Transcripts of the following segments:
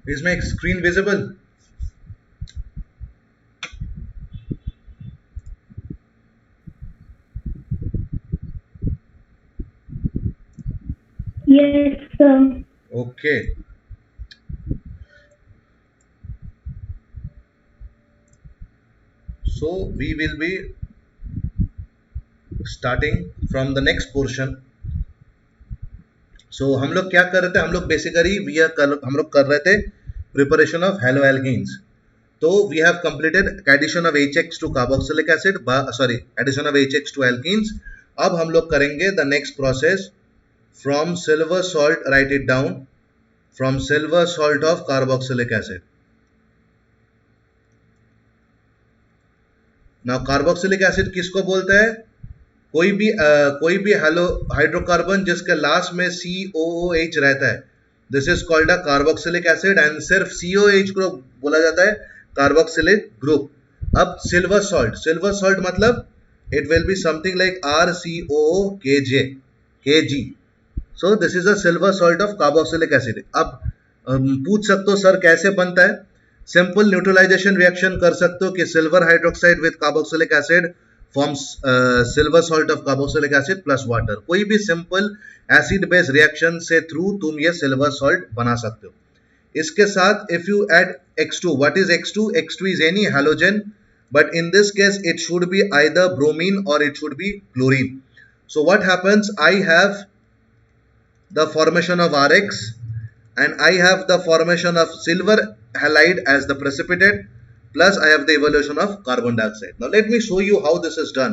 Is my screen visible? Yes, sir. Okay. So we will be starting from the next portion. So हम लोग क्या कर रहे थे, हम लोग बेसिकली हम लोग कर रहे थे प्रिपरेशन ऑफ हेलो एल्कीन्स. तो we have completed addition of HX to carboxylic acid, sorry, addition of HX to alkenes. अब हम लोग करेंगे the next process from silver salt, write it down, from silver salt of carboxylic acid. Now carboxylic acid किसको बोलते हैं? कोई भी hello hydrocarbon जिसके लास्ट में COOH रहता है, this is called a carboxylic acid, and सिर्फ COH को बोला जाता है कार्बोक्सिलिक ग्रुप. अब सिल्वर सॉल्ट मतलब it will be something like RCOOKG. So this is a silver salt of carboxylic acid. अब पूछ सकते हो सर कैसे बनता है? सिंपल न्यूट्रलाइजेशन रिएक्शन कर सकते हो कि silver hydroxide with carboxylic acid forms silver salt of carboxylic acid plus water. कोई भी सिंपल एसिड बेस रिएक्शन से थ्रू तुम ये सिल्वर सॉल्ट बना सकते हो. इसके साथ if you add X2, what is X2? X2 is any halogen, but in this case it should be either bromine or it should be chlorine. So what happens? I have the formation of Rx, and I have the formation of silver halide as the precipitate, plus I have the evolution of carbon dioxide. Now let me show you how this is done.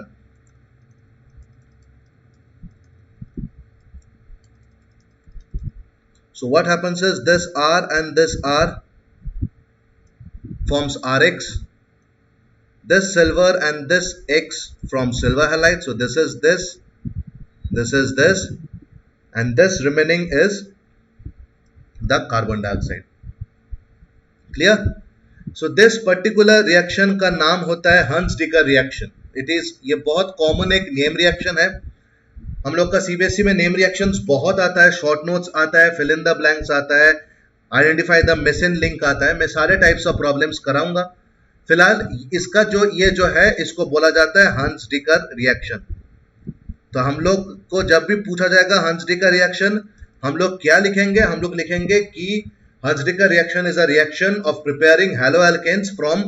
So what happens is this R and this R forms Rx, this silver and this X from silver halide. So this is this is this, and this remaining is the carbon dioxide. Clear? So this particular reaction का नाम होता है हंस-डिकर reaction. It is, ये बहुत common एक name reaction है. हम लोग का सीबीएसई में नेम रिएक्शंस बहुत आता है, शॉर्ट नोट्स आता है, फिल इन द ब्लैंक्स आता है, आइडेंटिफाई द मिसिंग लिंक आता है. मैं सारे टाइप्स ऑफ प्रॉब्लम्स कराऊंगा. फिलहाल इसका जो है इसको बोला जाता है हंस-डिकर रिएक्शन. तो हम लोग को जब भी पूछा जाएगा हंस-डिकर रिएक्शन, हम लोग क्या लिखेंगे? हम लोग लिखेंगे कि Hans-Dicker reaction is a reaction of preparing haloalkanes from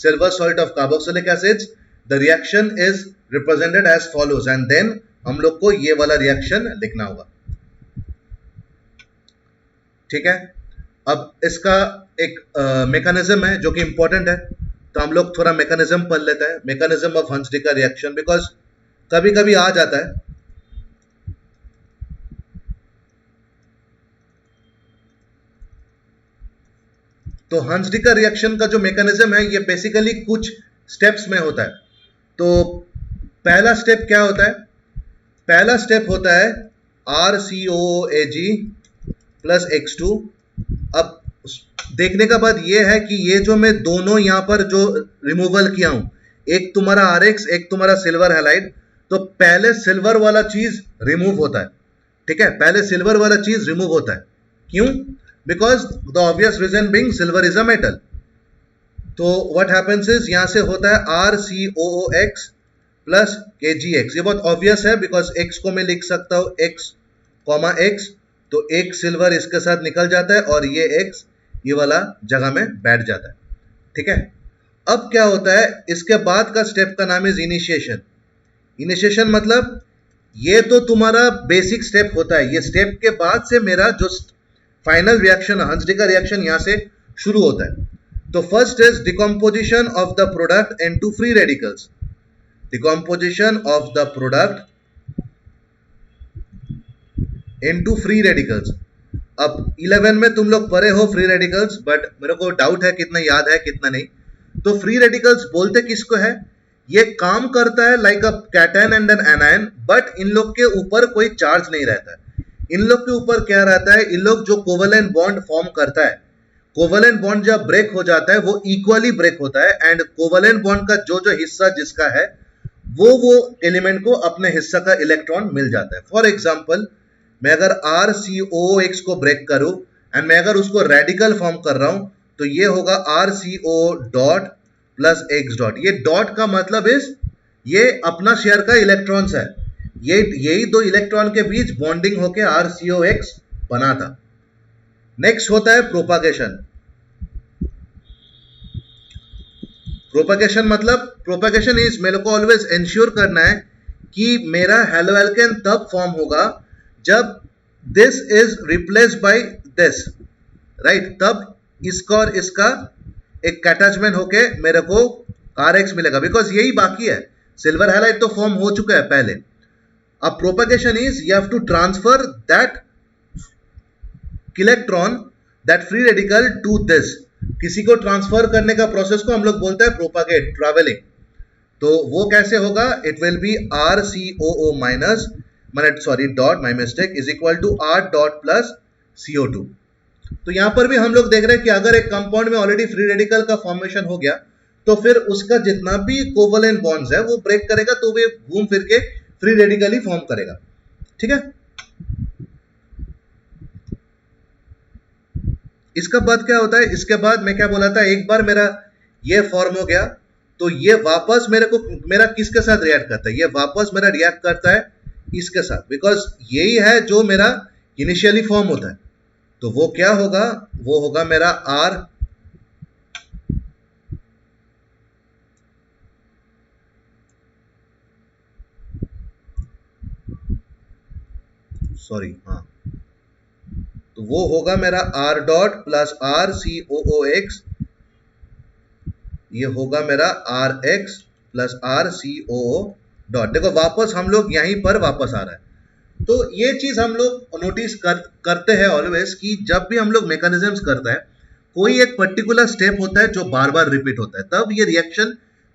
silver salt of carboxylic acids. The reaction is represented as follows, and then हम लोग को ये वाला रिएक्शन लिखना होगा. ठीक है. अब इसका एक मैकेनिज्म है जो कि इंपॉर्टेंट है, तो हम लोग थोड़ा मैकेनिज्म पढ़ लेते हैं. मैकेनिज्म ऑफ हंस-डिकर रिएक्शन, बिकॉज कभी कभी आ जाता है. तो हंस-डिकर रिएक्शन का जो मैकेनिज्म है ये बेसिकली कुछ स्टेप्स में होता है. तो पहला स्टेप क्या होता है? पहला स्टेप होता है RCOOAG प्लस X2. अब देखने का बाद ये है कि ये जो मैं दोनों यहां पर जो रिमूवल किया हूं, एक तुम्हारा RX, एक तुम्हारा सिल्वर हैलाइड, तो पहले सिल्वर वाला चीज रिमूव होता है. ठीक है, पहले सिल्वर वाला चीज रिमूव होता है. क्यों? Because the obvious reason being silver is a metal. तो what happens is यहां से होता है RCOOX प्लस KGX. ये बहुत ऑब्वियस है, बिकॉज X को मैं लिख सकता हूं X, X, तो एक सिल्वर इसके साथ निकल जाता है और ये X ये वाला जगह में बैठ जाता है. ठीक है. अब क्या होता है? इसके बाद का स्टेप का नाम है इनिशिएशन. इनिशिएशन मतलब ये तो तुम्हारा बेसिक स्टेप होता है. ये स्टेप के बाद से मेरा जो फाइनल रिएक्शन हंस-डिकर रिएक्शन यहां से शुरू होता है. तो first is decomposition of the product into free radicals. Decomposition of the product into free radicals. अब 11 में तुम लोग पढ़े हो फ्री रेडिकल्स, बट मेरे को डाउट है कितना याद है कितना नहीं. तो फ्री रेडिकल्स बोलते किसको है? ये काम करता है like a cation and an anion, but in लोग के ऊपर कोई चार्ज नहीं रहता है. इन लोग के ऊपर क्या रहता है? इन लोग जो कोवेलेंट बॉन्ड फॉर्म करता है, कोवेलेंट बॉन्ड जब ब्रेक हो जाता है वो इक्वली ब्रेक होता है, एंड कोवेलेंट बॉन्ड का जो हिस्सा जिसका है वो एलिमेंट को अपने हिस्सा का इलेक्ट्रॉन मिल जाता है. फॉर एग्जाम्पल, मैं अगर RCOOX को ब्रेक करूं एंड मैं अगर उसको रेडिकल फॉर्म कर रहा हूं तो ये होगा RCO dot plus X dot. ये डॉट का मतलब इस ये अपना शेयर का इलेक्ट्रॉन्स है, ये यही दो इलेक्ट्रॉन के बीच बॉन्डिंग होके RCOX बना था। नेक्स्ट होता है प्रोपागेशन। प्रोपागेशन मतलब प्रोपागेशन इज मेरे को ऑलवेज इंश्योर करना है कि मेरा हेलो एल्केन तब फॉर्म होगा जब this is replaced by this, right. तब इसका और इसका एक अटैचमेंट होके मेरे को RX मिलेगा, बिकॉज यही बाकी है। सिल्वर हैलाइड तो फॉर्म हो चुका है पहले। अब propagation is you have to transfer that electron, that free radical to this. किसी को ट्रांसफर करने का प्रोसेस को हम लोग बोलते हैं प्रोपागेट, ट्रैवलिंग। तो वो कैसे होगा? It will be RCOO minus sorry dot, my mistake, is equal to R dot plus CO2। तो यहां पर भी हम लोग देख रहे हैं कि अगर एक कंपाउंड में ऑलरेडी फ्री रेडिकल का फॉर्मेशन हो गया तो फिर उसका जितना भी कोवलेंट बॉन्ड्स है वो ब्रेक करेगा, तो वे घूम फिर के फ्री रेडिकल ही फॉर्म करेगा। ठीक है, इसका बाद क्या होता है? इसके बाद मैं क्या बोला था, एक बार मेरा ये फॉर्म हो गया तो ये वापस मेरे को मेरा किसके साथ रिएक्ट करता है? ये वापस मेरा रिएक्ट करता है इसके साथ, बिकॉज यही है जो मेरा इनिशियली फॉर्म होता है। तो वो क्या होगा? वो होगा मेरा R सॉरी हाँ, तो वो होगा मेरा R डॉट प्लस RCOOX, ये होगा मेरा RX प्लस RCOO डॉट। देखो वापस हम लोग यहीं पर वापस आ रहा है। तो ये चीज हम लोग नोटिस करते हैं ऑलवेज कि जब भी हम लोग मैकेनिज्म्स करते हैं, कोई एक पर्टिकुलर स्टेप होता है जो बार बार रिपीट होता है, तब ये रिएक्शन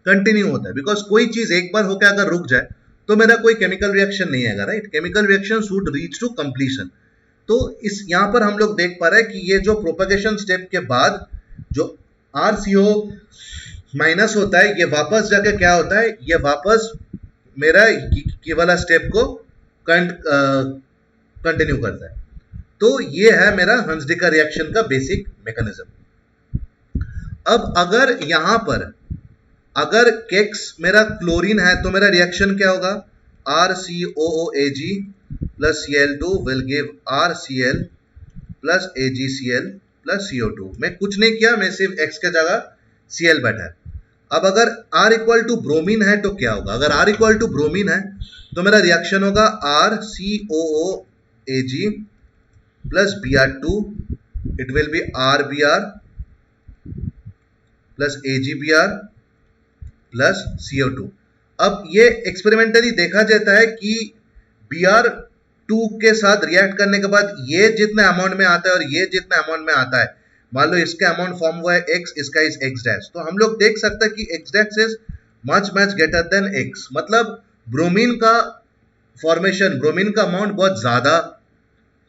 कंटिन्यू होता है। बिकॉज कोई चीज एक बार होकर अगर रुक जाए तो मेरा कोई केमिकल रिएक्शन नहीं आएगा, right. Chemical reaction should reach to completion. तो इस यहां पर हम लोग देख पा रहे हैं कि ये जो प्रोपेगेशन स्टेप के बाद जो RCO माइनस होता है, ये वापस जाके क्या होता है, ये वापस मेरा ये वाला स्टेप को कंटिन्यू करता है। तो ये है मेरा हंसडिका रिएक्शन का बेसिक मैकेनिज्म। अब अगर यहां पर अगर केक्स मेरा क्लोरीन है तो मेरा रिएक्शन क्या होगा? RCOOAg plus Cl2 will give RCl plus AgCl plus CO2। मैं कुछ नहीं किया, मैं सिर्फ X के जगह Cl बैठा है। अब अगर R इक्वल टू ब्रोमीन है तो क्या होगा? अगर R इक्वल टू ब्रोमीन है तो मेरा रिएक्शन होगा RCOOAg plus Br2, it will B RBr plus AgBr plus CO2। अब ये एक्सपेरिमेंटली देखा जाता है कि Br2 के साथ रिएक्ट करने के बाद ये जितना अमाउंट में आता है और ये जितना अमाउंट में आता है, मान लो इसका अमाउंट फॉर्म हुआ है X, इसका इज X डैश, तो हम लोग देख सकते हैं कि X dash is much greater than X। मतलब ब्रोमीन का फॉर्मेशन, ब्रोमीन का अमाउंट बहुत ज्यादा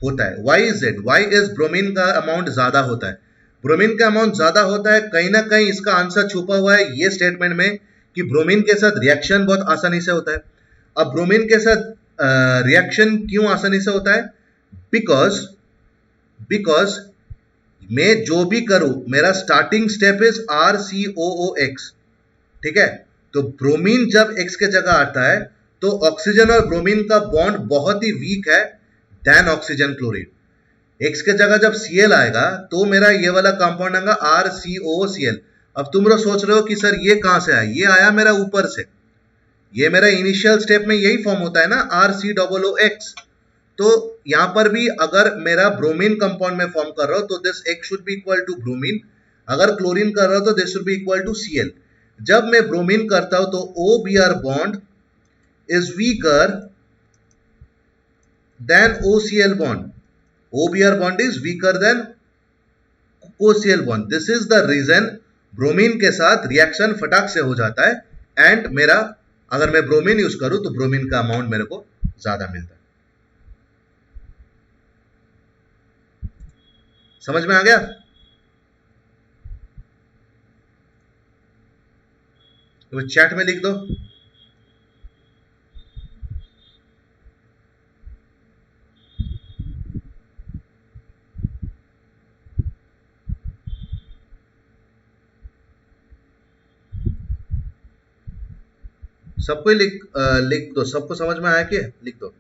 होता है। Why is it? Why is bromine का अमाउंट ज्यादा होता है? ब्रोमीन का अमाउंट ज्यादा होता है, कहीं ना कहीं इसका आंसर छुपा हुआ है ये स्टेटमेंट में कि ब्रोमीन के साथ रिएक्शन बहुत आसानी से होता है। अब ब्रोमीन के साथ रिएक्शन क्यों आसानी से होता है? बिकॉज मैं जो भी करूं, मेरा स्टार्टिंग स्टेप इज RCOOX, ठीक है। तो ब्रोमीन जब X के जगह आता है तो ऑक्सीजन और ब्रोमीन का बॉन्ड बहुत ही वीक है देन ऑक्सीजन क्लोरीन। X के जगह जब Cl आएगा तो मेरा ये वाला कंपाउंड आएगा RCOCl। अब तुम लोग सोच रहे हो कि सर ये कहां से आया? ये आया मेरा ऊपर से, ये मेरा इनिशियल स्टेप में यही फॉर्म होता है ना, RCOOX। तो यहां पर भी अगर मेरा ब्रोमीन कंपाउंड में फॉर्म कर रहा हो तो this X should be equal to bromine, अगर क्लोरीन कर रहा हो तो this should be equal to Cl। जब मैं ब्रोमीन करता हूं तो OBr bond is weaker than OCl bond, OBr bond is weaker than OCl bond. This is the reason bromine के साथ रिएक्शन फटाक से हो जाता है एंड मेरा अगर मैं ब्रोमीन यूज करूं तो ब्रोमीन का अमाउंट मेरे को ज्यादा मिलता है। समझ में आ गया? तो चैट में लिख दो। सबको लिख दो, सबको समझ में आया कि लिख दो।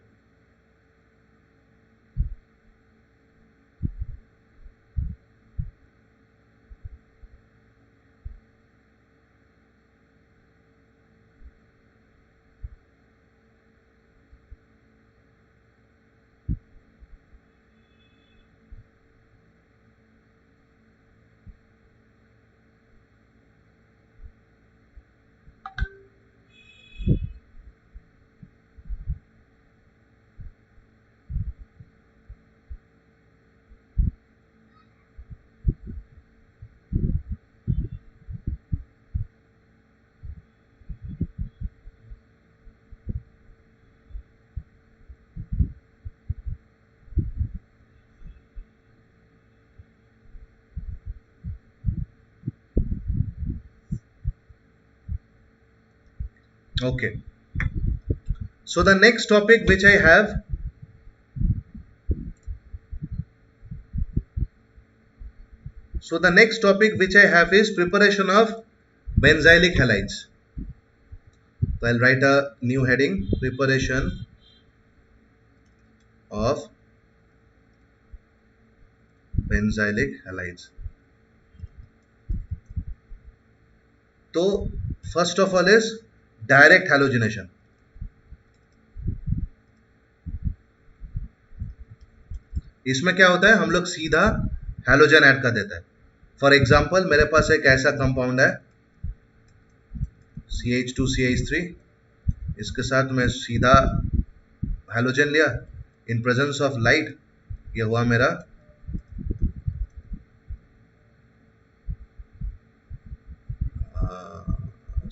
Okay. So the next topic which I have, is preparation of benzylic halides. So I'll write a new heading: preparation of benzylic halides. तो first of all is direct halogenation. इसमें क्या होता है, हम लोग सीधा हैलोजन ऐड कर देते हैं। फॉर एग्जांपल मेरे पास एक ऐसा कंपाउंड है CH2CH3, इसके साथ मैं सीधा हैलोजन लिया इन प्रेजेंस ऑफ लाइट, ये हुआ मेरा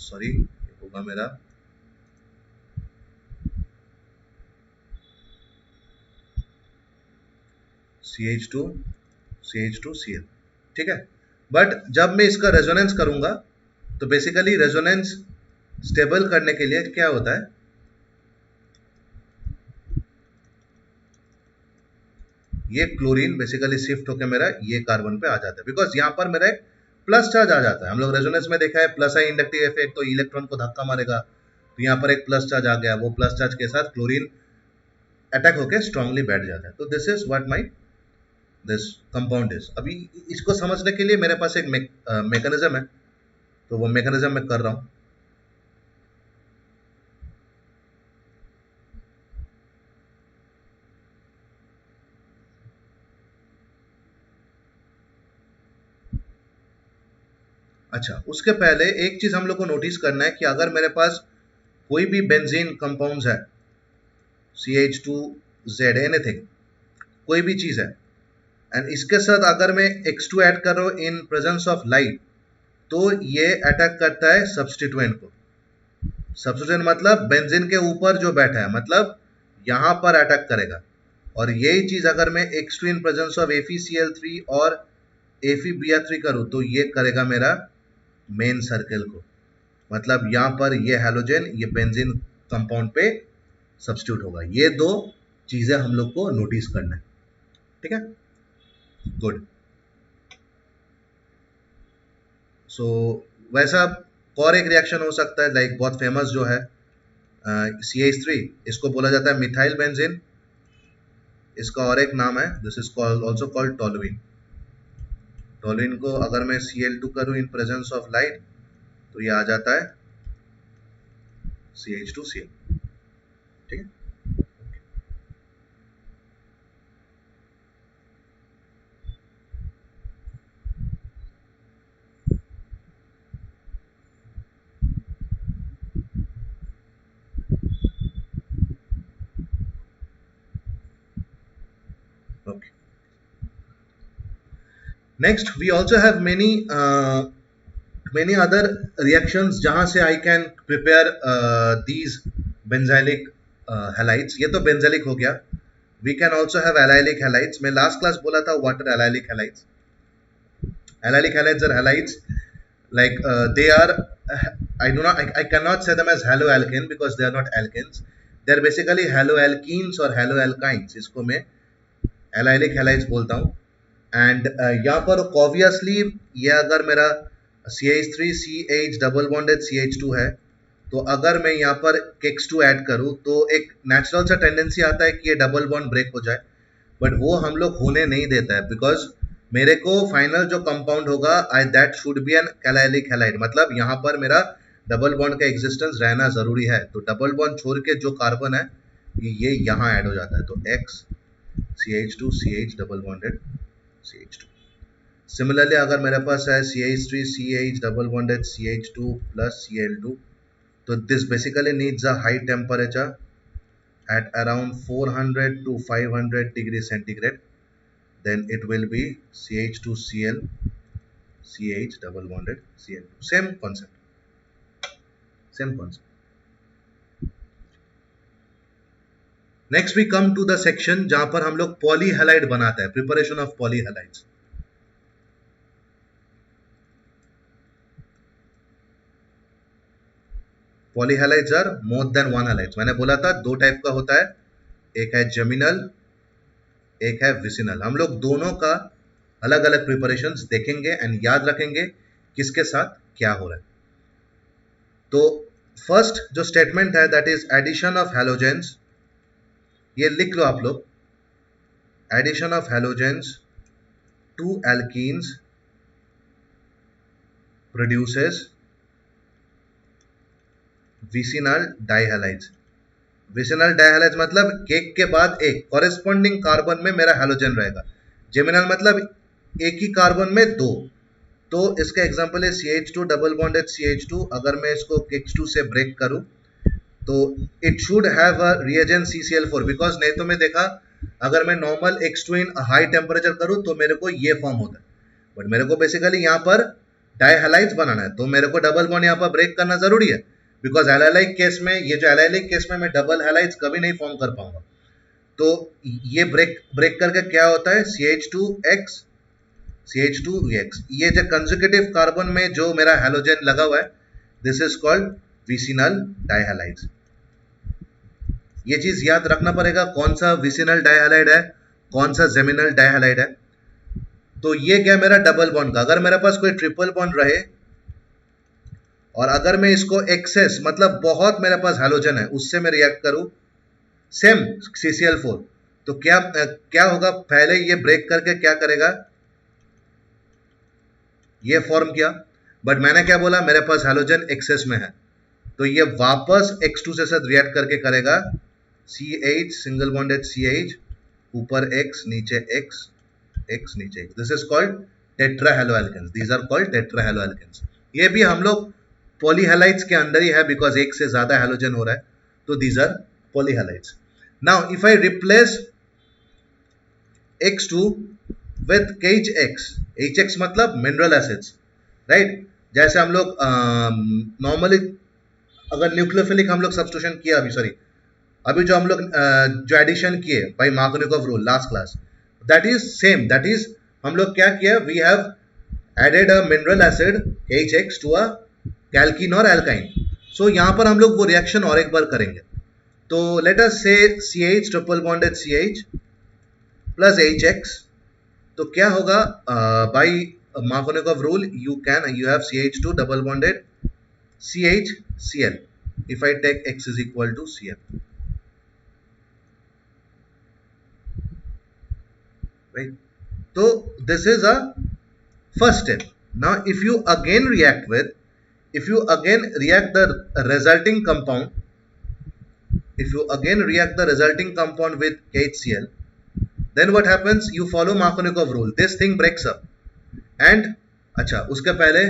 सॉरी होगा मेरा CH2Cl, ठीक है। बट जब मैं इसका रेजोनेंस करूंगा तो बेसिकली रेजोनेंस स्टेबल करने के लिए क्या होता है, ये क्लोरीन बेसिकली शिफ्ट होकर मेरा ये कार्बन पे आ जाता है, बिकॉज यहां पर मेरा एक प्लस चार्ज आ जाता है। हम लोग रेजोनेंस में देखा है प्लस आई इंडक्टिव इफेक्ट, तो इलेक्ट्रॉन को धक्का मारेगा, तो यहाँ पर एक प्लस चार्ज आ गया, वो प्लस चार्ज के साथ क्लोरीन अटैक होकर स्ट्रांगली बैठ जाता है। तो this is what my this compound is. अभी इसको समझने के लिए मेरे पास एक मैकेनिज्म है, तो वो मैकेनिज्म मैं कर रहा हूं। अच्छा, उसके पहले एक चीज हम लोग को नोटिस करना है कि अगर मेरे पास कोई भी बेंजीन कंपाउंड्स है, CH2Z एनीथिंग, कोई भी चीज है, एंड इसके साथ अगर मैं X2 ऐड कर रहा हूं इन प्रेजेंस ऑफ लाइट, तो ये अटैक करता है सब्स्टिट्यूएंट को। सब्स्टिट्यूएंट मतलब बेंजीन के ऊपर जो बैठा है, मतलब यहां पर अटैक करेगा। और यही चीज अगर मैं X2 in presence of FeCl3 और FeBr3 करूं, तो ये करेगा मेरा मेन सर्कल को, मतलब यहां पर ये हैलोजन ये बेंजीन कंपाउंड पे सब्स्टिट्यूट होगा। ये दो चीजें हम लोग को नोटिस करना है, ठीक है। गुड। सो वैसा और एक रिएक्शन हो सकता है, लाइक बहुत फेमस जो है CH3, इसको बोला जाता है मिथाइल बेंजीन। इसका और एक नाम है, this is also called toluene. Toluene को अगर मैं Cl2 करूं इन प्रेजेंस ऑफ लाइट, तो ये आ जाता है CH2Cl, ठीक है। Okay. Next, we also have many other reactions जहां से I can prepare these benzylic halides. ये तो benzylic हो गया। We can also have allylic halides. मैं last class बोला था what are allylic halides. Allylic halides are halides like they are I cannot say them as haloalkane because they are not alkanes. They are basically haloalkenes or haloalkynes. इसको मैं allylic halides बोलता हूँ। And यहाँ पर obviously ये अगर मेरा CH3 CH double bonded CH2 है, तो अगर मैं यहाँ पर X2 ऐड करूँ तो एक नेचुरल सा टेंडेंसी आता है कि ये डबल बॉन्ड ब्रेक हो जाए, बट वो हम लोग होने नहीं देता है, बिकॉज मेरे को फाइनल जो कंपाउंड होगा I that should be an allylic halide, मतलब यहाँ पर मेरा डबल बॉन्ड का एग्जिस्टेंस रहना जरूरी है। तो डबल बॉन्ड छोड़ के जो कार्बन है ये यहाँ ऐड हो जाता है, तो X CH2 CH double bonded CH2। Similarly अगर मेरे पास है CH3 CH double bonded CH2 plus Cl2, so this basically needs a high temperature at around 400 to 500 degrees centigrade. Then it will be CH2Cl CH double bonded Cl2. Same concept. Same concept. Next we come to the section जहां पर हम लोग polyhalide बनाते हैं, preparation of polyhalides. Polyhalides are more than one halides. मैंने बोला था दो टाइप का होता है, एक है जेमिनल, एक है विसिनल। हम लोग दोनों का अलग अलग प्रिपरेशंस देखेंगे एंड याद रखेंगे किसके साथ क्या हो रहा है। तो फर्स्ट जो स्टेटमेंट है that is addition of halogens, ये लिख लो आप लोग, addition of halogens to alkenes produces vicinal dihalides. Vicinal dihalides मतलब केक के बाद एक कॉरेस्पॉन्डिंग कार्बन में मेरा हैलोजन रहेगा। जेमिनल मतलब एक ही कार्बन में दो। तो इसका एग्जांपल है CH2 डबल बॉन्डेड CH2। अगर मैं इसको X2 से ब्रेक करूं तो it should have a reagent CCl4, because नहीं तो मैं देखा अगर मैं नॉर्मल X2 इन हाई टेम्परेचर करूं तो मेरे को ये फॉर्म होता है, बट मेरे को बेसिकली यहाँ पर डाइहैलाइड्स बनाना है, तो मेरे को डबल बॉन्ड यहाँ पर ब्रेक करना जरूरी है, बिकॉज एलाइलिक केस में, ये जो एलाइलिक केस में मैं डबल हैलाइड्स कभी नहीं फॉर्म कर पाऊंगा। तो ये ब्रेक करके क्या होता है CH2X CH2X, ये जो कंसेक्यूटिव कार्बन में जो मेरा हैलोजन लगा हुआ है दिस इज कॉल्ड विसिनल डाइहैलाइड्स। ये चीज याद रखना पड़ेगा कौन सा विसिनल डाइहैलाइड है, कौन सा जेमिनल डाइहैलाइड है। तो ये क्या मेरा डबल बॉन्ड का, अगर मेरे पास कोई ट्रिपल बॉन्ड रहे और अगर मैं इसको एक्सेस मतलब बहुत मेरे पास हैलोजन है उससे मैं रिएक्ट करूं सेम CCl4, तो क्या होगा, पहले ये ब्रेक करके क्या करेगा, ये फॉर्म किया, बट मैंने क्या बोला मेरे पास हैलोजन एक्सेस में है, तो ये वापस X2 से साथ रिएक्ट करके करेगा CH सिंगल बॉन्डेड CH ऊपर X नीचे X X नीचे X। This is called tetrahaloalkanes, these are called tetrahaloalkanes. ये भी हम लोग पॉलीहैलाइड्स के अंदर ही है बिकॉज एक से ज्यादा हैलोजन हो रहा है, तो these are polyhalides. Now if I replace X2 with KHX, HX मतलब मिनरल एसिड्स, राइट। जैसे हम लोग नॉर्मली अगर न्यूक्लियोफिलिक हम लोग सब्स्टिट्यूशन किया, अभी जो हम लोग जो एडिशन किए by Markovnikov rule last class, that is same, that is हम लोग क्या किया, we have added a mineral acid HX to a alkene और एल्काइन। सो यहां पर हम लोग वो रिएक्शन और एक बार करेंगे। तो let us say CH triple bonded CH plus HX, तो क्या होगा, by Markovnikov rule you have CH2 double bonded CH Cl if I take X is equal to Cl, right? So this is a first step. Now if you again react the resulting compound, if you again react the resulting compound with KHCl, then what happens, you follow Markovnikov rule, this thing breaks up and अच्छा उसके पहले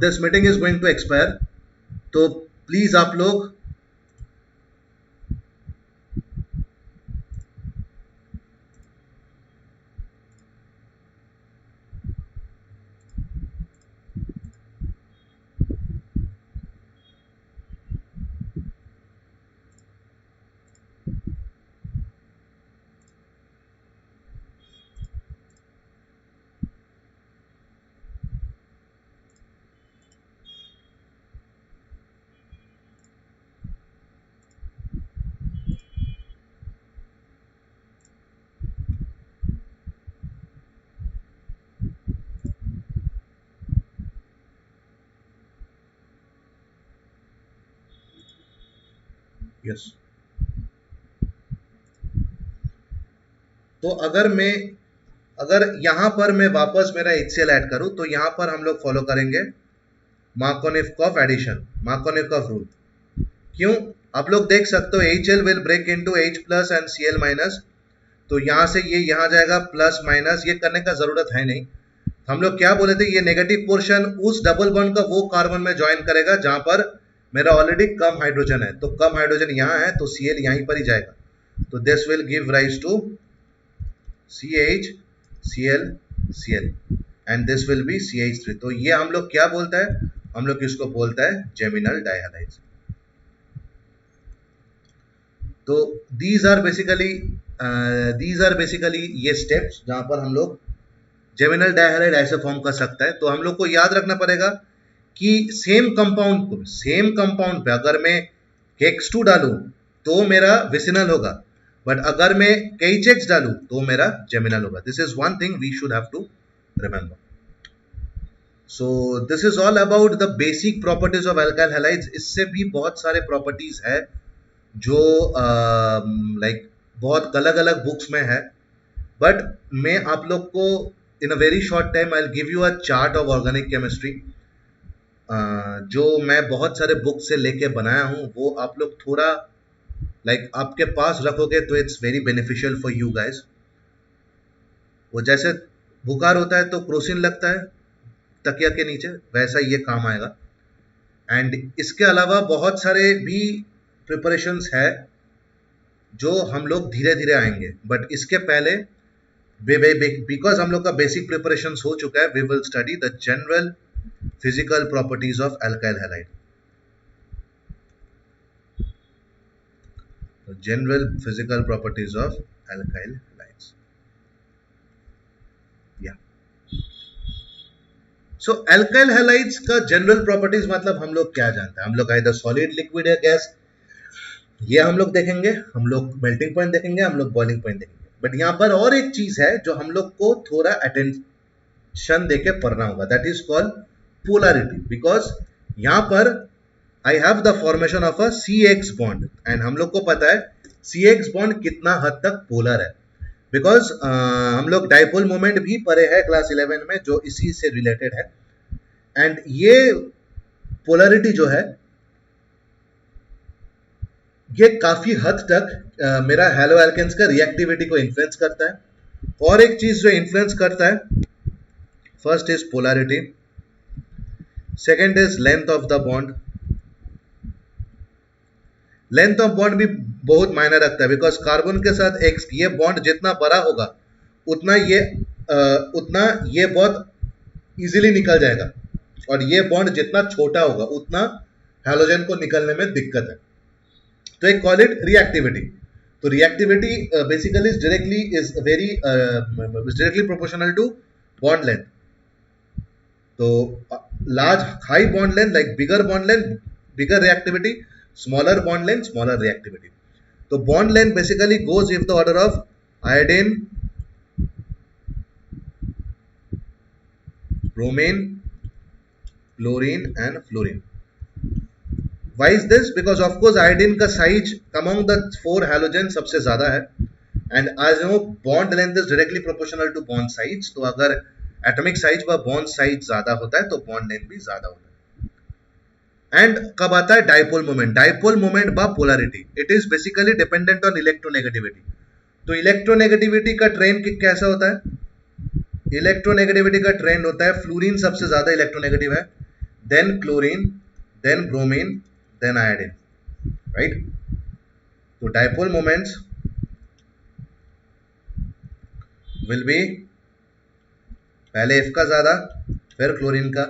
this meeting is going to expire, तो please आप लोग yes. तो अगर यहां पर मैं वापस मेरा HCl ऐड करूं तो यहां पर हम लोग फॉलो करेंगे मार्कोनिफ्कॉफ एडिशन, मार्कोनिफ्कॉफ रूल। क्यों? आप लोग देख सकते हो HL will break into H plus and Cl minus, तो यहां से ये यहां जाएगा प्लस माइनस, ये करने का जरूरत है नहीं। हम लोग क्या बोले थे, ये नेगेटिव पोर्शन उस डबल बॉन्ड का वो कार्बन में ज्वाइन करेगा जहां पर मेरा ऑलरेडी कम हाइड्रोजन है, तो कम हाइड्रोजन यहां है तो Cl यहीं पर ही जाएगा, तो this will give rise to CH Cl Cl and this will be CH3। तो ये हम लोग क्या बोलता है, हम लोग इसको बोलता है जेमिनल डायहालाइड्स। तो दीज आर बेसिकली ये स्टेप्स जहां पर हम लोग जेमिनल डायहालाइड ऐसे फॉर्म कर सकता है। तो हम लोग को याद रखना पड़ेगा कि सेम कंपाउंड पे अगर मैं KX2 डालूं तो मेरा विसिनल होगा, बट अगर मैं KHX डालूं तो मेरा जेमिनल होगा। This is one thing we should have to remember. So this is all about the basic properties of alkyl halides. इससे भी बहुत सारे प्रॉपर्टीज है जो लाइक बहुत अलग अलग बुक्स में है, बट मैं आप लोग को in a very short time I will give you a chart of organic chemistry, जो मैं बहुत सारे बुक से लेके बनाया हूं। वो आप लोग थोड़ा लाइक आपके पास रखोगे तो it's very beneficial for you guys. वो जैसे बुखार होता है तो क्रोसिन लगता है तकिया के नीचे, वैसा ये काम आएगा। एंड इसके अलावा बहुत सारे भी प्रिपरेशंस है जो हम लोग धीरे धीरे आएंगे, बट इसके पहले बिकॉज हम लोग का बेसिक प्रिपरेशन हो चुका है, we will study the general physical properties of alkyl halide. General physical properties of alkyl halides, या सो अल्काइल हैलाइड्स का जनरल प्रॉपर्टीज मतलब हम लोग क्या जानते हैं, हम लोग आइदर सॉलिड, लिक्विड या गैस, ये हम लोग देखेंगे, हम लोग मेल्टिंग पॉइंट देखेंगे, हम लोग बॉइलिंग पॉइंट देखेंगे। बट यहां पर और एक चीज है जो हम लोग को थोड़ा अटेंशन देके पढ़ना होगा, that is called polarity. Because यहां पर I have the formation of a CX bond and हम लोग को पता है CX बॉन्ड कितना हद तक पोलर है, बिकॉज हम लोग डाइपोल मोमेंट भी पढ़े हैं क्लास 11 में जो इसी से रिलेटेड है। एंड ये पोलैरिटी जो है ये काफी हद तक मेरा हैलो एल्केन्स का रिएक्टिविटी को इन्फ्लुएंस करता है। और एक चीज जो इन्फ्लुएंस करता है, first is polarity, second is length of the bond. Length of bond भी बहुत मायने रखता है, बिकॉज कार्बन के साथ एक्स ये बॉन्ड जितना बड़ा होगा उतना ये बहुत इजीली निकल जाएगा, और ये बॉन्ड जितना छोटा होगा उतना हैलोजन को निकलने में दिक्कत है। तो एक कॉल इट रिएक्टिविटी। तो reactivity basically is directly proportional to bond length. तो large high bond length like bigger bond length bigger reactivity, smaller bond length smaller reactivity. तो bond length basically goes if the order of iodine, bromine, chlorine and fluorine. Why is this? Because of course iodine का size among the 4 halogen सबसे ज्यादा है, and as you know bond length is directly proportional to bond size। तो अगर atomic size व bond size ज्यादा होता है तो बॉन्ड लेंथ भी ज्यादा होता है। एंड कब आता है डाइपोल मोमेंट, डाइपोल मोमेंट बा polarity, it is basically dependent on electronegativity. तो इलेक्ट्रोनेगेटिविटी का ट्रेंड कैसा होता है, इलेक्ट्रोनेगेटिविटी का ट्रेंड होता है फ्लोरीन सबसे ज्यादा इलेक्ट्रोनेगेटिव है, then chlorine, then bromine, then iodine, right? So dipole moments will be पहले F का ज्यादा, फिर क्लोरीन का,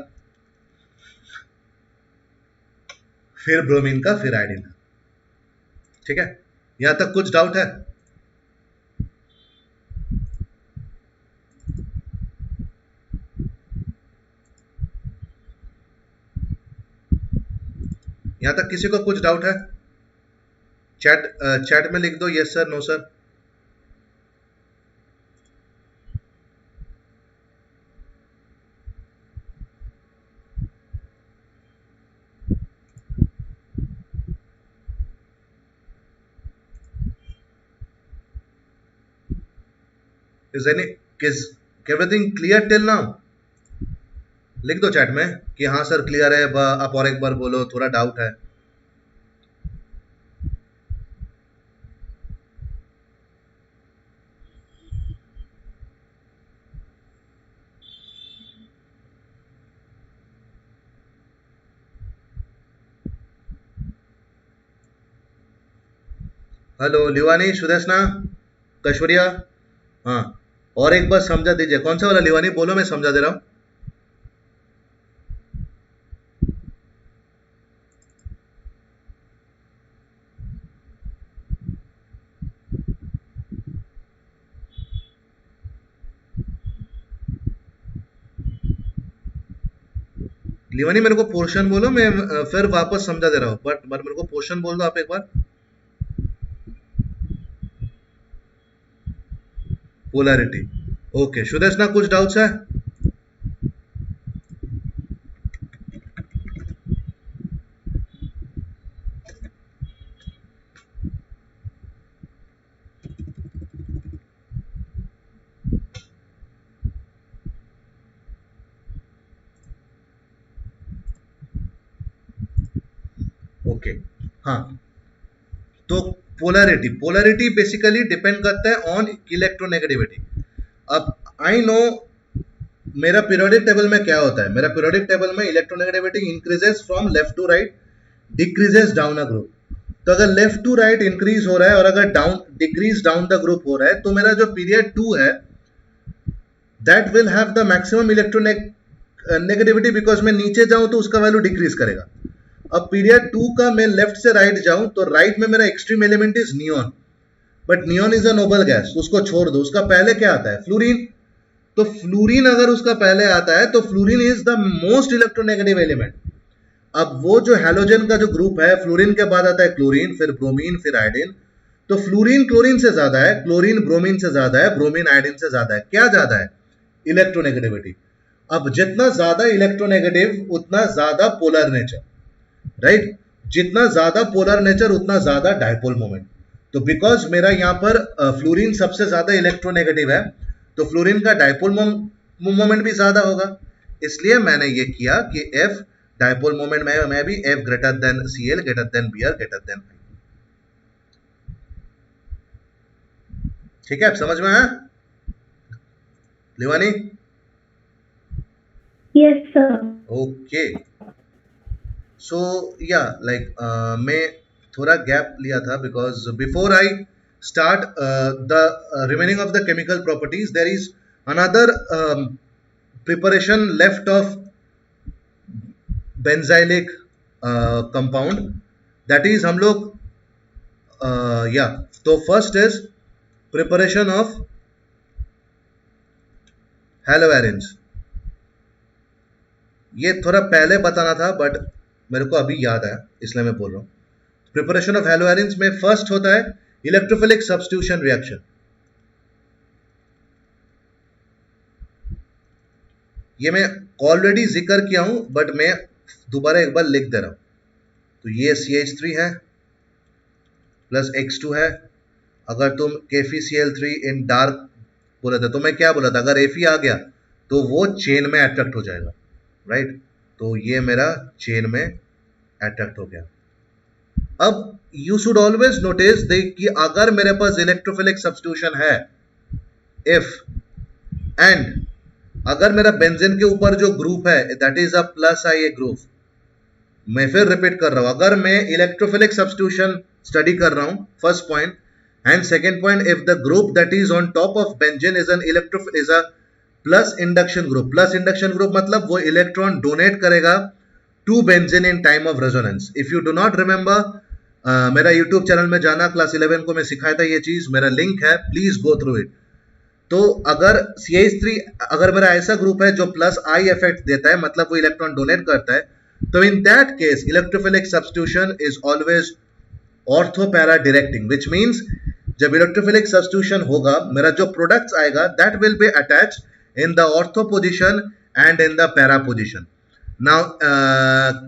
फिर ब्रोमीन का, फिर आयोडीन का। ठीक है, यहां तक कुछ डाउट है? यहां तक किसी को कुछ डाउट है? चैट में लिख दो yes sir, no sir. Is everything clear till now? लिख दो चैट में कि हाँ सर क्लियर है, आप और एक बार बोलो, थोड़ा डाउट है। हेलो लिवानी, सुदेशना, कश्वरिया, हाँ और एक बार समझा दीजिए। कौन सा वाला लिवानी बोलो, मैं समझा दे रहा हूँ। लिवानी मेरे को पोर्शन बोलो, मैं फिर वापस समझा दे रहा हूँ, बट मेरे को पोर्शन बोल दो आप एक बार। Polarity, okay. सुदेशना कुछ डाउट्स है? ओके, हाँ। तो पोलैरिटी, पोलैरिटी बेसिकली डिपेंड करता है ऑन इलेक्ट्रोनेगेटिविटी। अब आई नो मेरा पीरियोडिक टेबल में क्या होता है, मेरा पीरियोडिक टेबल में electronegativity increases from left to right, decreases down a group. तो अगर लेफ्ट टू राइट इंक्रीज हो रहा है और अगर down decrease down the group हो रहा है, तो मेरा जो पीरियड 2 है that will have the maximum electronegativity, because मैं नीचे जाऊं तो उसका वैल्यू डिक्रीज करेगा। अब पीरियड 2 का मैं लेफ्ट से राइट जाऊं तो राइट में मेरा extreme element is neon, but neon is a noble gas, उसको छोड़ दो। उसका पहले क्या आता है? फ्लोरीन। तो फ्लोरीन अगर उसका पहले आता है तो fluorine is the most electronegative element. अब वो जो हैलोजन का जो ग्रुप है, फ्लोरीन के बाद आता है क्लोरीन, फिर ब्रोमीन, फिर आयोडीन। तो फ्लोरीन क्लोरीन से ज्यादा है, क्लोरीन ब्रोमीन से ज्यादा है, ब्रोमीन आयोडीन से ज्यादा है। क्या ज्यादा है? इलेक्ट्रोनेगेटिविटी। अब जितना ज्यादा इलेक्ट्रोनेगेटिव उतना ज्यादा पोलर नेचर, राइट? जितना ज्यादा पोलर नेचर उतना ज्यादा डायपोल मोमेंट। तो बिकॉज मेरा यहाँ पर फ्लोरीन सबसे ज्यादा इलेक्ट्रोनेगेटिव है, तो फ्लोरीन का डायपोल मोमेंट भी ज्यादा होगा। इसलिए मैंने ये किया कि एफ डायपोल मोमेंट में मैं भी F greater than Cl greater than Br greater than. ठीक है, अब समझ में आया Livani? Yes sir. Okay, so या लाइक मैं थोड़ा गैप लिया था because before I start the remaining of the chemical properties, there is another preparation left of benzylic compound, that is हम लोग या तो फर्स्ट इज प्रिपरेशन ऑफ हेलोएरिन्स। ये थोड़ा पहले बताना था बट मेरे को अभी याद आया इसलिए मैं बोल रहा हूँ। प्रिपरेशन ऑफ हेलोएरिन्स में फर्स्ट होता है इलेक्ट्रोफिलिक सब्स्टिट्यूशन रिएक्शन। ये मैं ऑलरेडी जिक्र किया हूं बट मैं दोबारा एक बार लिख दे रहा हूं। तो ये CH3 है प्लस X2 है। अगर तुम KFeCl3 इन डार्क बोला था तो मैं क्या बोला था, अगर Fe आ गया तो वो चेन में अट्रैक्ट हो जाएगा, राइट? तो ये मेरा चेन में अट्रैक्ट हो गया। अब यू शुड ऑलवेज नोटिस कि अगर मेरे पास इलेक्ट्रोफिलिक सब्स्टिट्यूशन है इफ एंड अगर मेरा बेंजीन के ऊपर जो ग्रुप है that is a plus IA group, मैं फिर रिपीट कर रहा हूं, अगर मैं इलेक्ट्रोफिलिक सब्स्टिट्यूशन स्टडी कर रहा हूं, first point, and second point, if the group that is on top of benzene is a plus induction group. Plus induction group मतलब वो इलेक्ट्रॉन डोनेट करेगा to benzene in time of resonance. If you do not remember, मेरा YouTube channel में जाना, class 11 को मैं सिखाया था ये चीज, मेरा लिंक है, प्लीज गो थ्रू इट। तो अगर CH3 अगर मेरा ऐसा ग्रुप है जो प्लस I इफेक्ट देता है, मतलब वो इलेक्ट्रॉन डोनेट करता है, तो in that case electrophilic substitution is always ortho para directing, which means जब इलेक्ट्रोफिलिक सब्स्टिट्यूशन होगा मेरा जो प्रोडक्ट्स आएगा that will be attached in the ortho position and in the para position. Now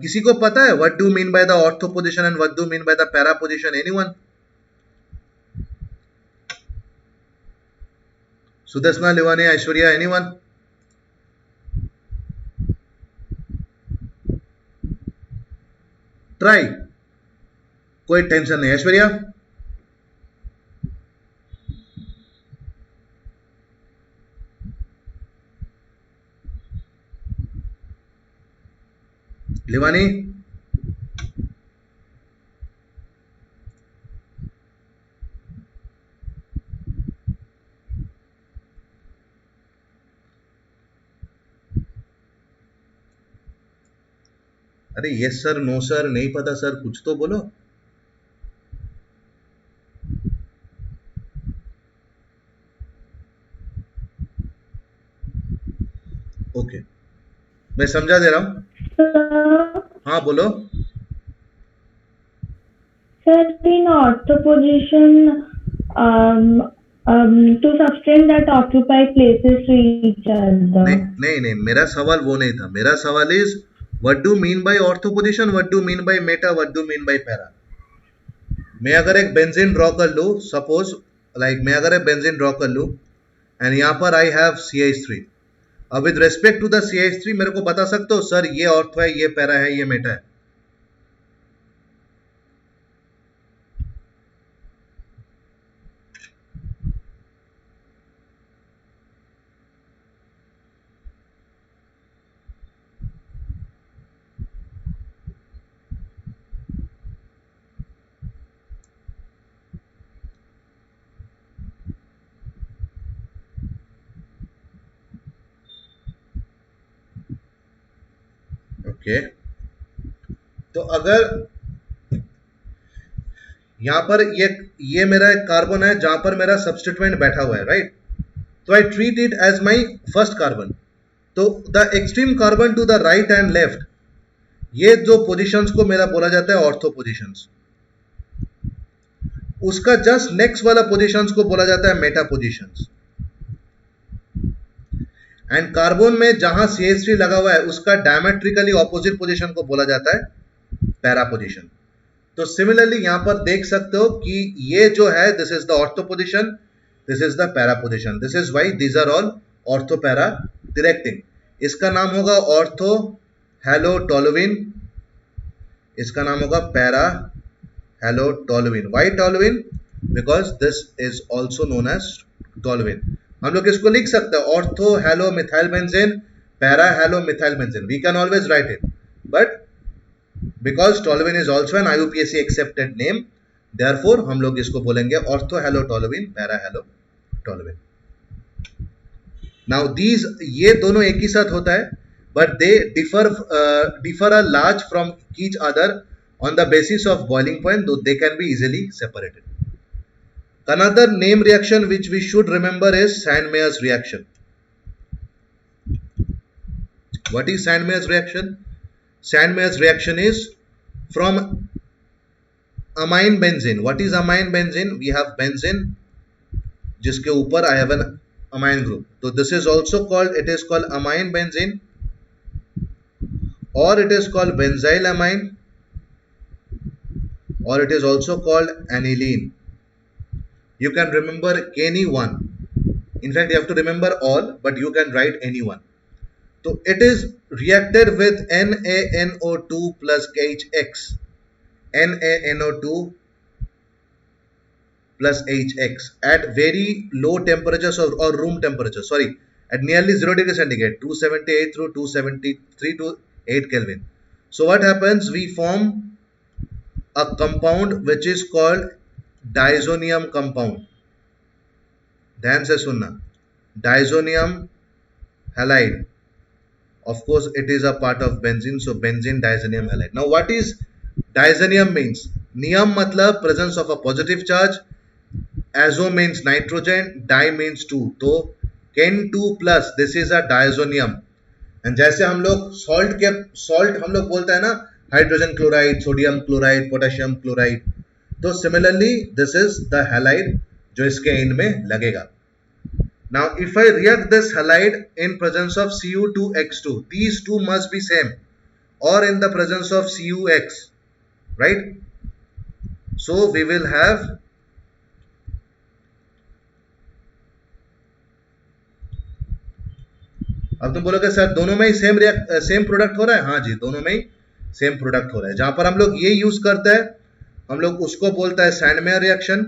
किसी को पता है what do mean by the ortho position and what do mean by the para position? Anyone? Sudarshana, Livani, Aishwarya, anyone? Try, कोई tension नहीं। ऐश्वर्या? लिवानी? अरे yes sir, no sir, नहीं पता sir, कुछ तो बोलो। ओके, मैं समझा दे रहा हूं। हाँ बोलो। Sir in ortho position to substance that occupy places to each other. नहीं नहीं, मेरा सवाल वो नहीं था। मेरा सवाल is what do mean bye ortho position, what do mean by Meta, what do mean bye para. मैं अगर एक बेंजीन ड्रॉ कर लूं, सपोज लाइक मैं अगर एक बेंजीन ड्रॉ कर लूं एंड यहां पर आई हैव CH3। अब with respect to the CH3 मेरे को बता सकते हो सर ये ऑर्थो है, ये पैरा है, ये मेटा है? ओके, तो अगर यहां पर ये मेरा एक कार्बन है जहां पर मेरा सब्स्टिट्यूएंट बैठा हुआ है, राइट? तो I treat it as my first carbon. तो the extreme carbon to the right and left, ये जो पोजीशंस को मेरा बोला जाता है ऑर्थो पोजीशंस। उसका जस्ट नेक्स्ट वाला पोजीशंस को बोला जाता है मेटा पोजीशंस। एंड कार्बन में जहां CH3 लगा हुआ है उसका डायमेट्रिकली ऑपोजिट पोजीशन को बोला जाता है पैरा पोजीशन। तो सिमिलरली यहां पर देख सकते हो कि ये जो है this is the ortho position, this is the para position. This is why these are all ortho para directing. इसका नाम होगा ऑर्थो हेलोटोलुइन, इसका नाम होगा para halotoluene. Why toluene? Because this is also known as toluene. हम लोग इसको लिख सकते हैं ortho halo methyl benzene, para halo methyl benzene. We can always write it, but because toluene is also an IUPAC accepted name, therefore हम लोग इसको बोलेंगे ortho halotoluene, para halotoluene. Now these, ये दोनों एक ही साथ होता है, but they differ a large from each other on the basis of boiling point, though they can be easily separated. Another name reaction which we should remember is Sandmeyer's reaction. What is Sandmeyer's reaction? Sandmeyer's reaction is from amine benzene. What is amine benzene? We have benzene जिसके ऊपर I have an amine group. So this is also called, it is called amine benzene, or it is called benzyl amine, or it is also called aniline. You can remember any one. In fact, you have to remember all, but you can write any one. So it is reacted with NaNO2 plus HX. NaNO2 plus HX at very low temperatures or room temperature. Sorry, at nearly 0 degree centigrade, 278 through 273 to 8 Kelvin. So what happens? We form a compound which is called diazonium compound. ध्यान से सुनना, diazonium halide. Of course, it is a part of benzene, so benzene diazonium halide. Now, what is diazonium means? Nium matlab presence of a positive charge, azo means nitrogen, di means 2. तो N2 plus, this is a diazonium. And जैसे हम लोग salt हम लोग बोलते हैं ना, hydrogen chloride, sodium chloride, potassium chloride, तो similarly this is the halide जो इसके एंड में लगेगा. Now if I react this halide in presence of Cu2X2, these two must be same, or in the presence of CuX, right? So we will have अब तुम बोलोगे sir दोनों में ही same product हो रहा है? हाँ जी, दोनों में ही सेम प्रोडक्ट हो रहा है। जहां पर हम लोग ये यूज करते हैं, हम लोग उसको बोलता है सैंडमेयर रिएक्शन,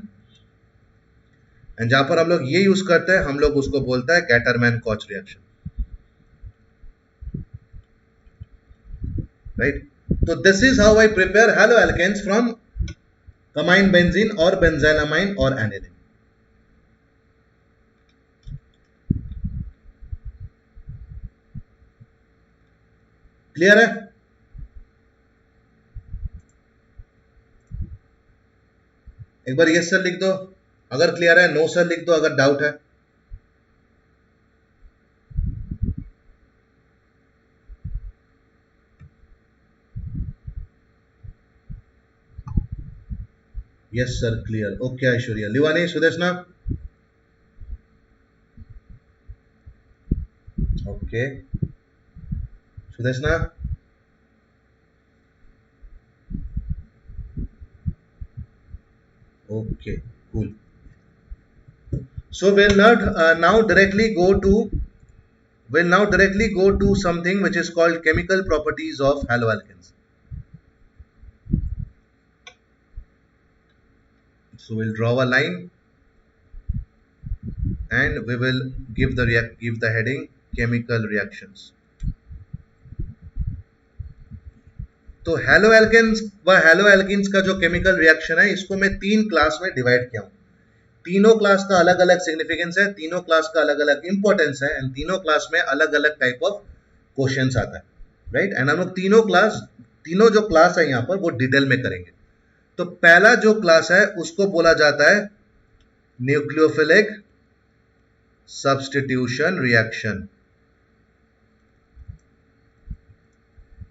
एंड जहां पर हम लोग ये यूज करते हैं, हम लोग उसको बोलता है गैटरमैन कॉच रिएक्शन, राइट? तो this is how I prepare halo alkanes from amine benzene और बेंजाइलामाइन और एनिलीन। क्लियर है? एक बार यस सर लिख दो अगर क्लियर है, नो सर लिख दो अगर डाउट है। Yes sir clear. Okay Aishwarya, Livani, Sudeshna, okay Sudeshna, okay, cool. So we'll not now directly go to something which is called chemical properties of haloalkanes. So we'll draw a line and we will give the heading chemical reactions. तो halo alkanes व hello alkenes का जो chemical reaction है, इसको मैं 3 class में divide किया हूं। तीनों क्लास का अलग अलग सिग्निफिकेंस है, तीनों क्लास का अलग अलग इंपॉर्टेंस है, एंड तीनों क्लास में अलग अलग टाइप ऑफ क्वेश्चंस आता है, राइट? एंड हम लोग तीनों जो क्लास है यहाँ पर वो डिटेल में करेंगे। तो पहला जो क्लास है उसको बोला जाता है न्यूक्लियोफिलिक सब्स्टिट्यूशन रिएक्शन।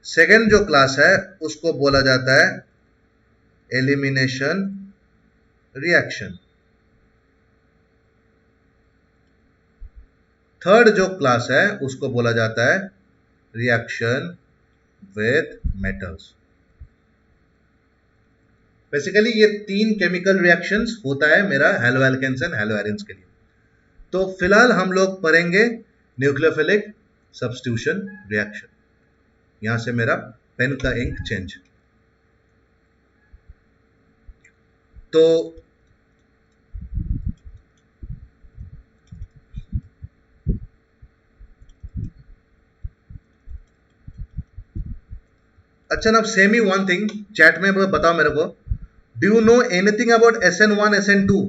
सेकेंड जो क्लास है उसको बोला जाता है एलिमिनेशन रिएक्शन। थर्ड जो क्लास है उसको बोला जाता है रिएक्शन विथ मेटल्स। बेसिकली ये 3 केमिकल रिएक्शंस होता है मेरा haloalkanes and haloarenes के लिए। तो फिलहाल हम लोग पढ़ेंगे न्यूक्लियोफिलिक सब्स्टिट्यूशन रिएक्शन। यहां से मेरा पेन का इंक चेंज। तो अच्छा, ना सेम ही वन थिंग चैट में बताओ मेरे को, do you know anything about SN1 SN2?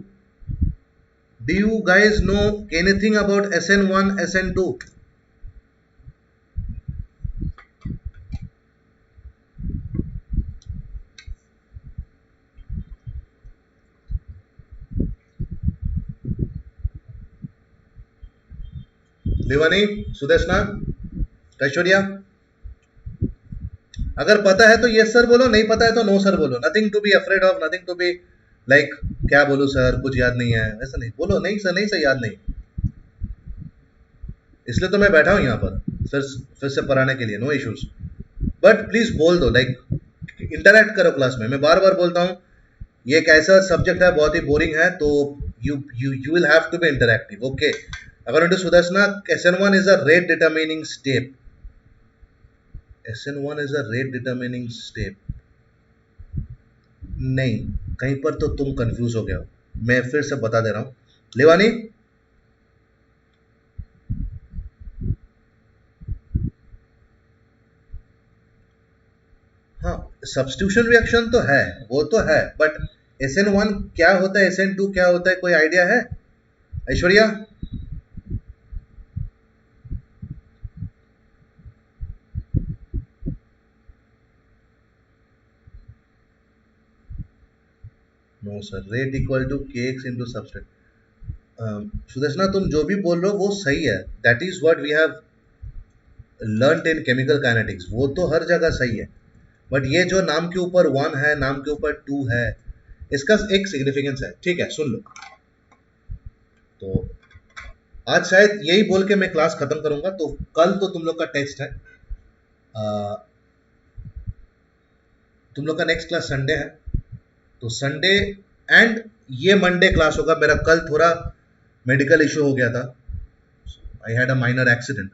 Do you guys know anything about SN1 SN2? Livani, Sudeshna, Aishwarya, अगर पता है तो यस सर बोलो, नहीं पता है तो नो सर बोलो। Nothing to be afraid of, nothing to be like क्या बोलूं सर कुछ याद नहीं है, ऐसा नहीं बोलो। नहीं सर, नहीं सर, याद नहीं, इसलिए तो मैं बैठा हूं यहाँ पर फिर से पढ़ाने के लिए। नो इश्यूज, बट प्लीज बोल दो, लाइक इंटरैक्ट करो क्लास में। मैं बार बार बोलता हूँ ये एक ऐसा सब्जेक्ट है बहुत ही बोरिंग है, तो you will have to be interactive. Okay, according to Sudarshana, SN1 is a rate determining step. SN1 is a rate determining step. नहीं, कहीं पर तो तुम कंफ्यूज हो गए हो, मैं फिर से बता दे रहा हूं। लिवानी, हाँ सब्स्टिट्यूशन रिएक्शन तो है, वो तो है, बट SN1 क्या होता है, SN2 क्या होता है, कोई आइडिया है? Aishwarya, no sir, rate equal to kx into substrate. Sudarshana, तुम जो भी बोल रहे हो वो सही है, that is what we have learned in chemical kinetics, वो तो हर जगह सही है, बट ये जो नाम के ऊपर 1 है, नाम के ऊपर 2 है, इसका एक सिग्निफिकेंस है। ठीक है, सुन लो। तो आज शायद यही बोल के मैं क्लास खत्म करूंगा। तो कल तो तुम लोग का टेस्ट है, तुम लोग का नेक्स्ट क्लास संडे है, तो संडे एंड ये मंडे क्लास होगा। मेरा कल थोड़ा मेडिकल इशू हो गया था, I had a minor accident,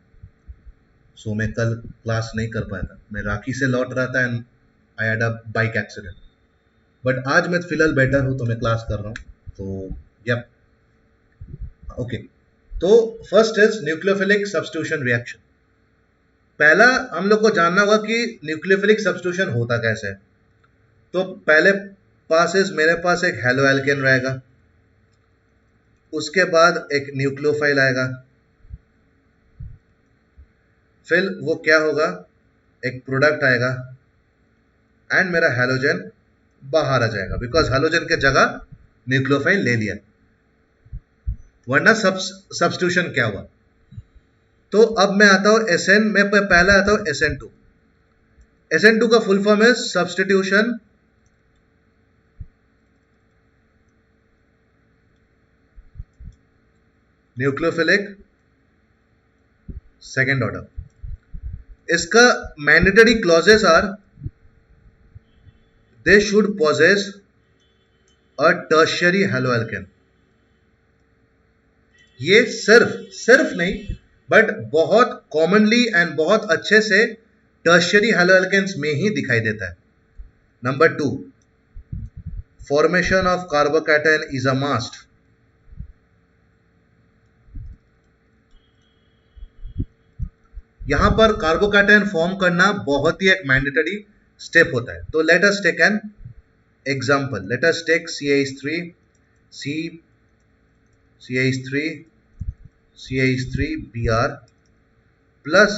so मैं कल क्लास नहीं कर पाया था, मैं राखी से लौट रहा था and I had a bike accident, but आज मैं फिलहाल बेटर हूँ तो मैं क्लास कर रहा हूँ. तो यप, ओके. तो first is nucleophilic substitution reaction. पहला हम लोग को जानना होगा कि न्यूक्लियोफिलिक सब्स्टिट्यूशन होता कैसे है. तो पहले मेरे पास एक हेलो एल्केन रहेगा, उसके बाद एक न्यूक्लियोफाइल आएगा, फिर वो क्या होगा, एक प्रोडक्ट आएगा एंड मेरा हैलोजन बाहर आ जाएगा, बिकॉज हैलोजन के जगह न्यूक्लियोफाइल ले लिया. वरना सब्स्टिट्यूशन क्या हुआ. तो अब मैं आता हूं SN में, पहले आता हूं SN2. SN2 का फुल फॉर्म है सब्स्टिट्यूशन न्यूक्लियोफिलिक सेकेंड ऑर्डर. इसका mandatory clauses are they should possess a tertiary haloalkane. ये सिर्फ नहीं बट बहुत कॉमनली एंड बहुत अच्छे से टर्शियरी हैलोएल्केन्स में ही दिखाई देता है. Number 2, formation of carbocation is a must. यहां पर कार्बोकैटायन फॉर्म करना बहुत ही एक मैंडेटरी स्टेप होता है. तो let us take an example. Let us take CH3 Br plus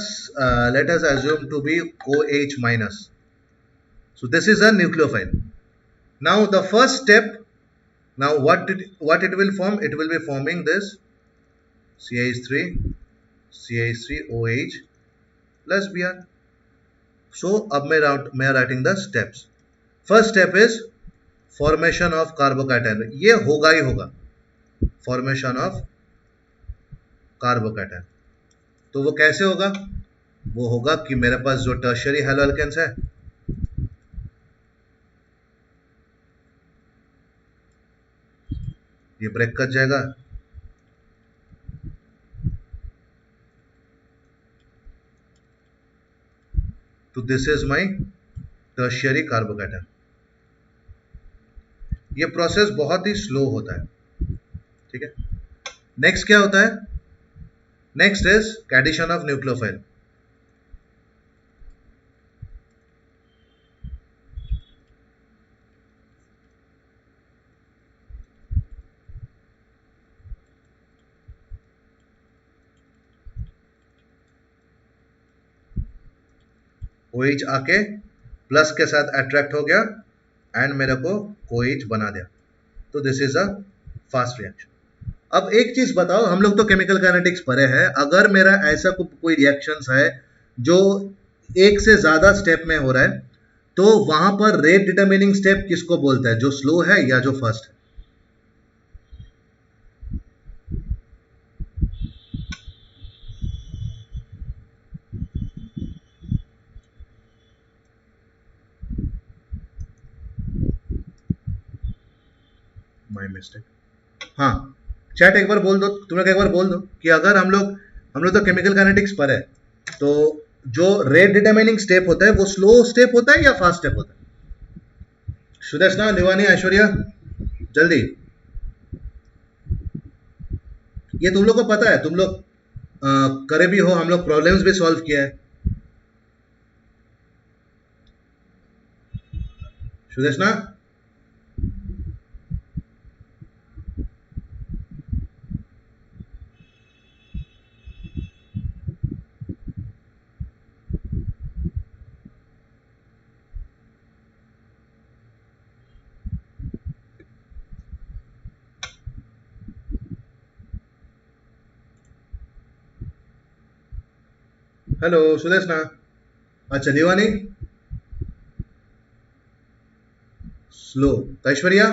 let us assume to be OH minus. So this is a nucleophile. Now the first step, now what it will form, it will be forming this CH3OH plus Br. So अब मैं writing the steps. First step is formation of carbocation. ये होगा ही होगा, formation of carbocation. तो वो कैसे होगा, वो होगा कि मेरे पास जो टर्शियरी हैलोएल्केन्स है, ये ब्रेक कर जाएगा, तो this is my tertiary carbocation. ये प्रोसेस बहुत ही स्लो होता है. ठीक है. नेक्स्ट क्या होता है, next is addition of nucleophile. OH आके प्लस के साथ अट्रैक्ट हो गया एंड मेरे को OH बना दिया. तो this is a fast reaction. अब एक चीज बताओ, हम लोग तो केमिकल काइनेटिक्स पढ़े हैं, अगर मेरा ऐसा कोई रिएक्शंस है जो एक से ज्यादा स्टेप में हो रहा है, तो वहां पर रेट डिटरमिनिंग स्टेप किसको बोलते हैं, जो स्लो है या जो फास्ट है. My mistake. हाँ, चैट एक बार बोल दो, तुम लोग एक बार बोल दो कि अगर हम लोग तो केमिकल काइनेटिक्स पढ़े, तो जो रेट डिटरमिनिंग स्टेप होता है वो स्लो स्टेप होता है या फास्ट स्टेप होता है. सुदेशना, लिवानी, ऐश्वर्या, जल्दी. ये तुम लोग को पता है, तुम लोग करे भी हो, हम लोग प्रॉब्लम्स भी सॉल्व किया है. सुदेशना, हेलो सुदेशना. अच्छा, लिवानी स्लो. ऐश्वर्या,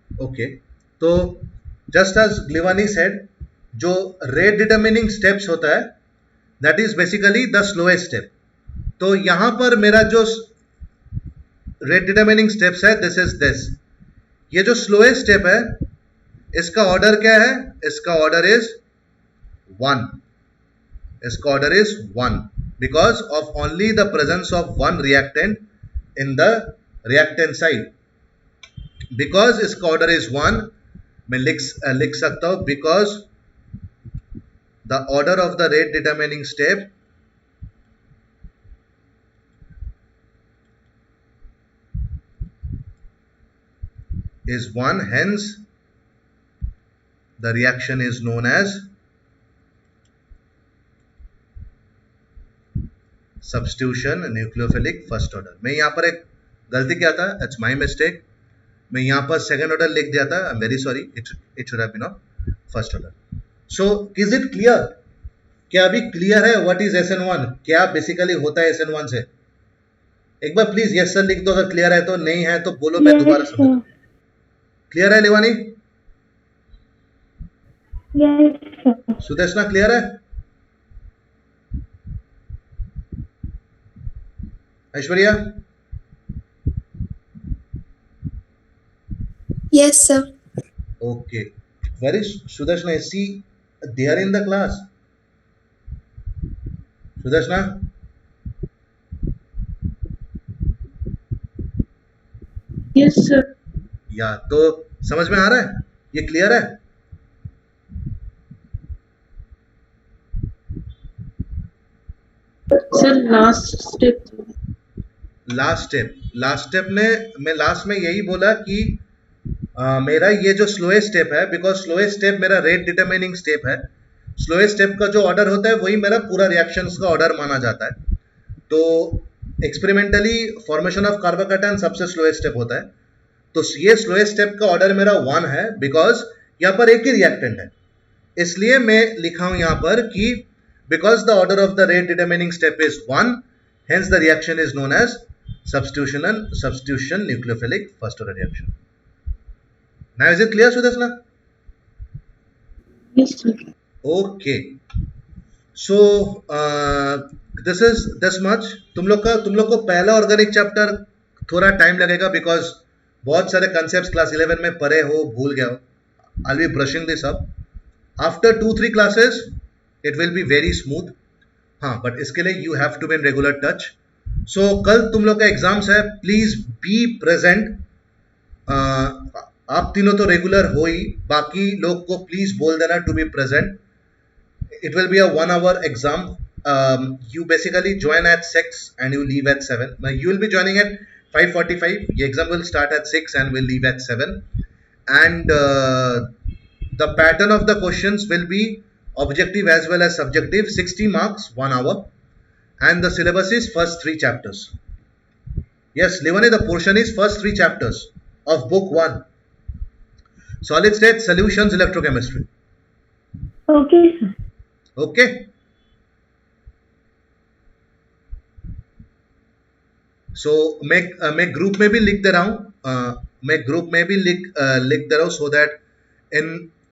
ओके. तो जस्ट एज लिवानी सेड, जो रेट डिटर्मिनिंग स्टेप्स होता है that is basically the slowest step. तो यहां पर मेरा जो रेट डिटर्मिनिंग स्टेप्स है दिस इज दिस। ये जो स्लोएस्ट स्टेप है इसका ऑर्डर क्या है? इसका ऑर्डर इज 1। इसका order is 1 because of only the presence of one reactant in the reactant side. Because इसका ऑर्डर इज 1 मैं लिख सकता हूं because the order of the rate determining step is 1, hence the reaction is known as substitution nucleophilic first order। मैं यहां पर एक गलती किया था, it's my mistake। मैं यहां पर सेकंड ऑर्डर लिख दिया था, I'm very sorry, it should have been of first order। So is it clear? क्या अभी क्लियर है what is SN1? क्या बेसिकली होता है SN1 से? एक बार प्लीज यस सर लिख दो अगर क्लियर है तो, नहीं है तो बोलो मैं दोबारा समझ। क्लियर है लिवानी? Yes, सुदेशना क्लियर है? Aishwarya? Yes, sir. Okay. Where is Sudeshna? Is she there in the class? Sudeshna? Yes, sir. या तो समझ में आ रहा है? ये क्लियर है? Sir, last step. Last step ने मैं लास्ट में यही बोला कि मेरा ये जो स्लोएस्ट स्टेप है, बिकॉज स्लोएस्ट स्टेप मेरा रेट डिटरमिनिंग स्टेप है, स्लोएस्ट स्टेप का जो ऑर्डर होता है वही मेरा पूरा रिएक्शंस का ऑर्डर माना जाता है। तो एक्सपेरिमेंटली फॉर्मेशन ऑफ कार्बोकैटायन सबसे स्लोएस्ट स्टेप होता है। तो ये स्लोएस्ट स्टेप का ऑर्डर मेरा 1 है बिकॉज यहाँ पर एक ही रिएक्टेंट है, इसलिए मैं लिखा हूं यहाँ पर कि because the order of the rate determining step is 1, hence the reaction is known as substitution nucleophilic first order reaction. Now is it clear, Sudeshna? Yes, sir. Okay. So this is this much. तुम लोग को पहला organic chapter थोड़ा time लगेगा because बहुत सारे concept class 11 में पढ़े हो, भूल गए हो। I'll be brushing this up. After 2-3 classes it will be very smooth. हाँ, बट इसके लिए you have to be in regular touch. सो कल तुम लोग का एग्जाम्स है, प्लीज बी प्रेजेंट। आप तीनों तो रेगुलर हो ही, बाकी लोग को प्लीज बोल देना to be present. It will be a 1 hour exam. You basically join at 6 and you leave at 7। You will be joining at 5:45। ये exam will start at 6 and will leave at 7 and the pattern of the questions will be objective as well as subjective. 60 marks 1 hour and the syllabus is first 3 chapters. Yes, Livani, the portion is first 3 chapters of book 1, solid state solutions electrochemistry. okay, sir. Okay, so मैं group में भी लिख दे रहा हूं, मैं group में भी लिख दे रहा हूं so that in